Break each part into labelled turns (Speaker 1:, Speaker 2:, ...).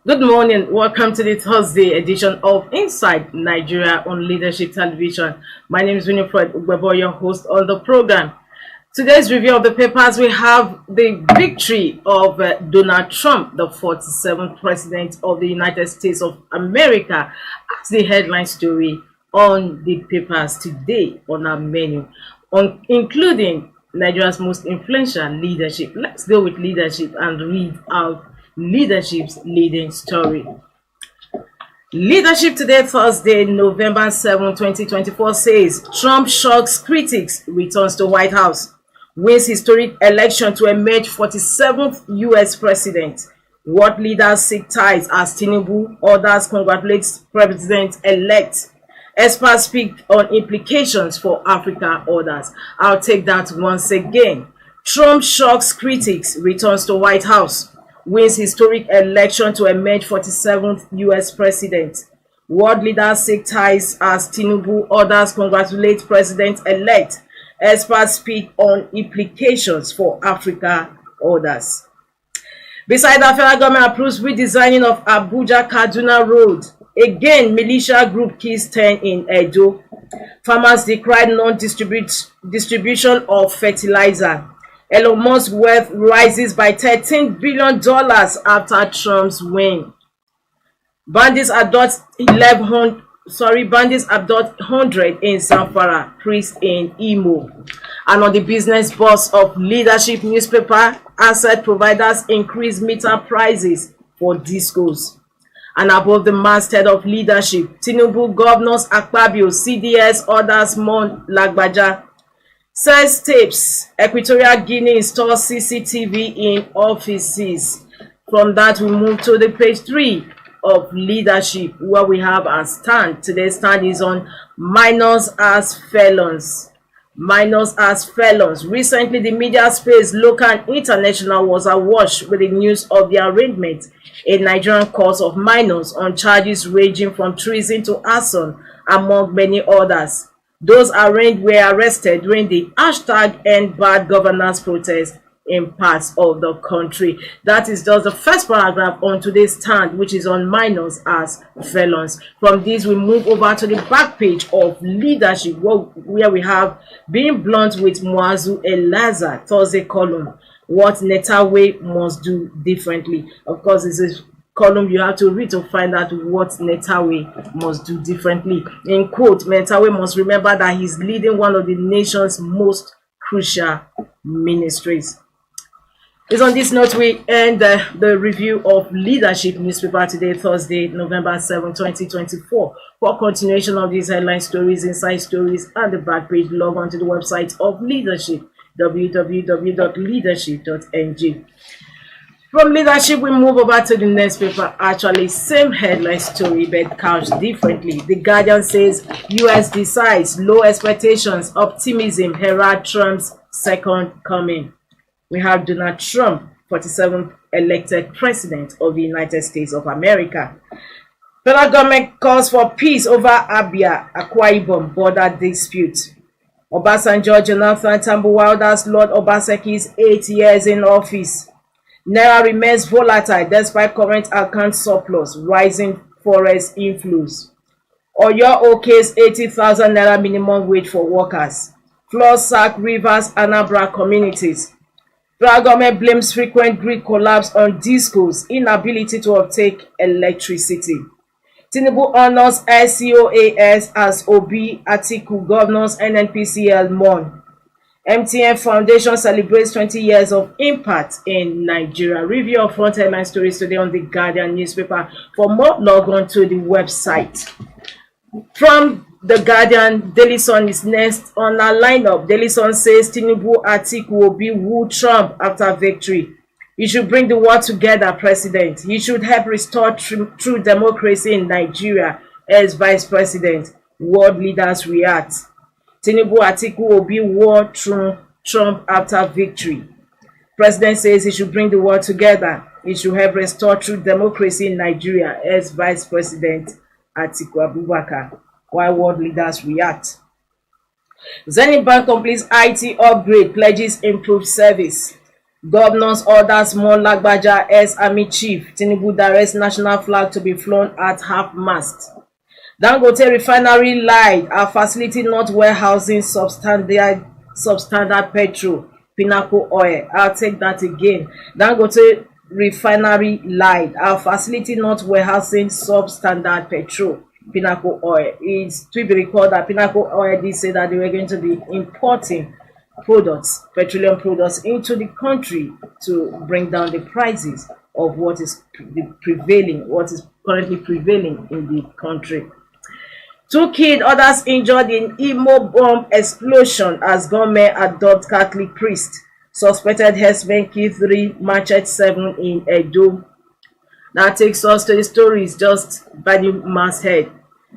Speaker 1: Good morning. Welcome to the Thursday edition of Inside Nigeria on Leadership Television. My name is Winifred Ugbebo, your host on the program. Today's review of the papers, we have the victory of Donald Trump, the 47th president of the United States of America, as the headline story on the papers today on our menu, including Nigeria's most influential leadership. Let's go with leadership and read out leadership's leading story. Leadership today, Thursday, November 7, 2024 says Trump shocks critics, returns to White House, wins historic election to emerge 47th U.S. president. World leaders seek ties as Tinubu, others congratulate president-elect. Experts speak on implications for Africa, others. I'll take that once again. Trump shocks critics, returns to White House, wins historic election to emerge 47th U.S. president. World leaders seek ties as Tinubu, others congratulate president-elect. Experts speak on implications for Africa, others. Beside that, federal government approves redesigning of Abuja-Kaduna Road. Again, militia group kills 10 in Edo. Farmers decry non-distribution of fertilizer. Elon Musk's wealth rises by $13 billion after Trump's win. Bandits abduct 100 in Zamfara, priest in Imo. And on the business bus of leadership newspaper, asset providers increase meter prices for discos. And above the masthead of leadership, Tinubu, governors Akpabio, CDS, others Mon Lagbaja. Says tapes, Equatorial Guinea installs CCTV in offices. From that, we move to the page 3 of leadership, where we have our stand. Today's stand is on minors as felons. Minors as felons. Recently, the media space, local and international, was awash with the news of the arraignment in Nigerian courts of minors on charges ranging from treason to arson, among many others. Those arraigned were arrested during the #EndBadGovernance protest in parts of the country. That is just the first paragraph on today's stand, which is on minors as felons. From this, we move over to the back page of leadership, where we have being blunt with Muazu Elaza, Thursday column, what Netawe must do differently. Of course, this is column you have to read to find out what Netawe must do differently. In quote, Netawe must remember that he's leading one of the nation's most crucial ministries. It's on this note we end the review of leadership newspaper today, Thursday, November 7, 2024. For continuation of these headline stories, inside stories, and the back page, log on to the website of leadership, www.leadership.ng. From leadership, we move over to the next paper. Actually, same headline story, but couched differently. The Guardian says U.S. decides, low expectations, optimism, herald Trump's second coming. We have Donald Trump, 47th elected president of the United States of America. Federal government calls for peace over Abia, Akwa Ibom border dispute. Obasanjo, Jonathan Tambuwalda's Lord Obaseki's 8 years in office. Naira remains volatile despite current account surplus, rising forex inflows. Oyo OK's 80,000 Naira minimum wage for workers. Flood sack Rivers, Anambra communities. Federal government blames frequent grid collapse on discos, inability to obtain electricity. Tinubu honors SCOAS as Obi Atiku, governors NNPCL mourn. MTN Foundation celebrates 20 years of impact in Nigeria. Review of front headline stories today on the Guardian newspaper. For more, log on to the website. From the Guardian, Daily Sun is next on our lineup. Daily Sun says Tinubu Atiku will be woo Trump after victory. He should bring the world together, President. He should help restore true democracy in Nigeria as Vice President. World leaders react. Tinubu Atiku will be war Trump after victory. President says he should bring the world together. He should help restore true democracy in Nigeria as Vice President Atiku Abubakar. While world leaders react. Zenith Bank completes IT upgrade, pledges improved service. Governors orders more Lagbaja as Army Chief. Tinubu directs national flag to be flown at half-mast. Dangote refinery lied. Our facility not warehousing substandard petrol, Pinnacle oil. I'll take that again. Dangote refinery lied. Our facility not warehousing substandard petrol, Pinnacle oil. It's to be recalled that Pinnacle oil did say that they were going to be importing products, petroleum products, into the country to bring down the prices of what is currently prevailing in the country. 2 killed, others injured in Imo bomb explosion as gunmen adopt Catholic priest. Suspected herdsmen kill 3, machete 7 in Edo. That takes us to the stories just by the masthead.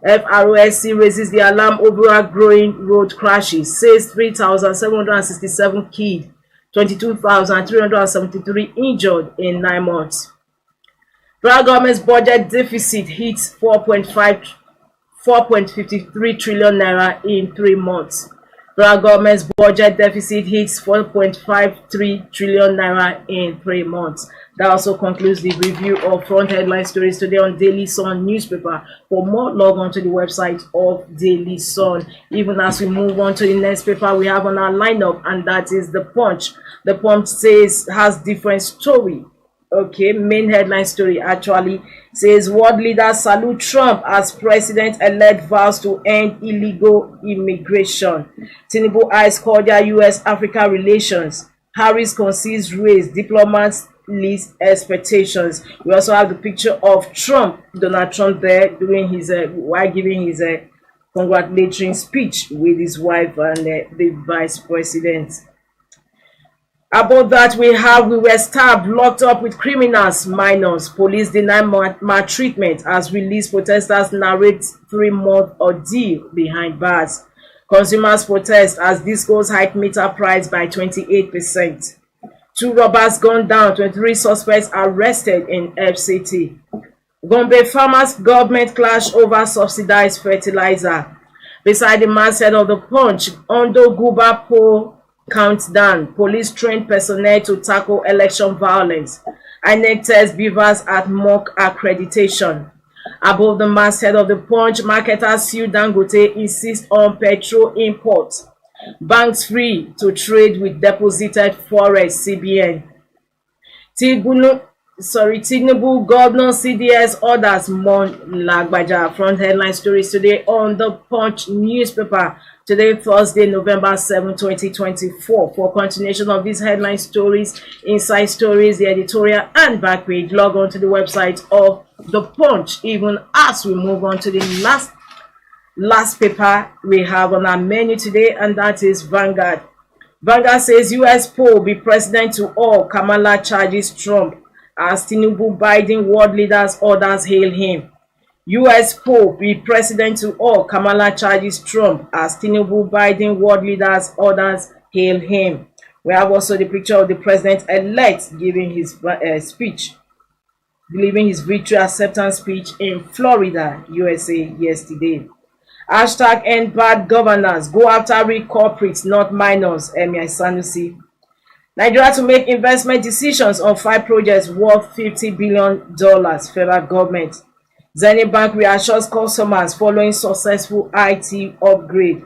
Speaker 1: FROSC raises the alarm over growing road crashes, says 3,767 killed, 22,373 injured in 9 months. Federal government's budget deficit hits 4.53 trillion naira in 3 months. Federal government's budget deficit hits 4.53 trillion naira in 3 months. That also concludes the review of front headline stories today on Daily Sun newspaper. For more, log on to the website of Daily Sun. Even as we move on to the next paper we have on our lineup, and that is The Punch. The Punch has different story. Okay, main headline story actually says world leaders salute Trump as president-elect vows to end illegal immigration. Tinubu eyes cordial US-Africa relations. Harris concedes raise. Diplomats list expectations. We also have the picture of Donald Trump there doing his while giving his congratulatory speech with his wife and the vice president. About that, we were stabbed, locked up with criminals, minors. Police deny maltreatment as released protesters narrate 3-month ordeal behind bars. Consumers protest as discos hike meter price by 28%. 2 robbers gunned down, 23 suspects arrested in FCT. Gombe farmers government clash over subsidized fertilizer. Beside the masthead of The Punch, Ondo Guba poll countdown. Police trained personnel to tackle election violence. INEC tests beavers at mock accreditation. Above the masthead of The Punch, marketers sue Dangote, insist on petrol imports. Banks free to trade with deposited forex, CBN. Tinubu governor CDS orders more Lagbaja. Front headline stories today on The Punch newspaper. Today, Thursday, November 7, 2024. For continuation of these headline stories, inside stories, the editorial and back page, log on to the website of The Punch. Even as we move on to the last paper we have on our menu today, and that is Vanguard. Vanguard says US poll be president to all. Kamala charges Trump as Tinubu Biden world leaders orders hail him. US poll be president to all. Kamala charges Trump as Tinubu Biden world leaders orders hail him. We have also the picture of the president-elect giving his speech, delivering his victory acceptance speech in Florida, USA yesterday. Hashtag end bad governance. Go after real corporates, not minors. Emir Sanusi. Nigeria to make investment decisions on 5 projects worth $50 billion. Federal government. Zenith Bank reassures customers following successful IT upgrade.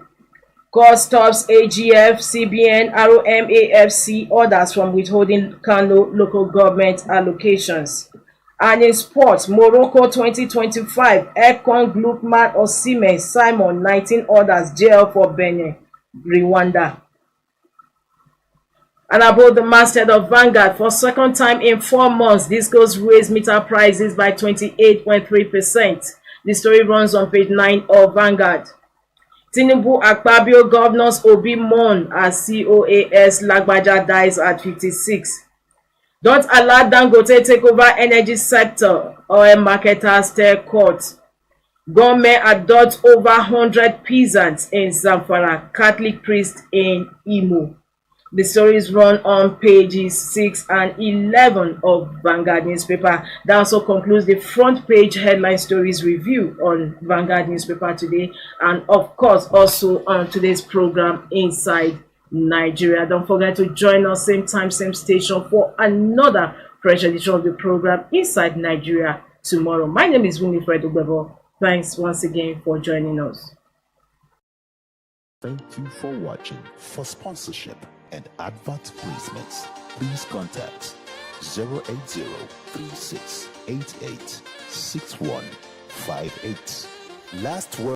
Speaker 1: Court stops AGF, CBN, ROMAFC orders from withholding Kano local government allocations. And in sports, Morocco 2025, Ekong, Glukman, Osimhen, Simon, 19 orders, jail for Benin, Rwanda. And about the masthead of Vanguard, for second time in 4 months, discos raise meter prices by 28.3%. The story runs on page 9 of Vanguard. Tinubu Akpabio governors Obi mourn as COAS Lagbaja dies at 56. Don't allow Dangote take over energy sector. Oil marketers stir court. Government adopt over 100 peasants in Zamfara. Catholic priest in Imo. The stories run on pages 6 and 11 of Vanguard newspaper. That also concludes the front page headline stories review on Vanguard newspaper today, and of course also on today's program Inside Nigeria. Don't forget to join us same time, same station for another fresh edition of the program Inside Nigeria tomorrow. My name is Winifred Ubebo. Thanks once again for joining us.
Speaker 2: Thank you for watching. For sponsorship and advert placements, please contact 080-3688-6158. Last word.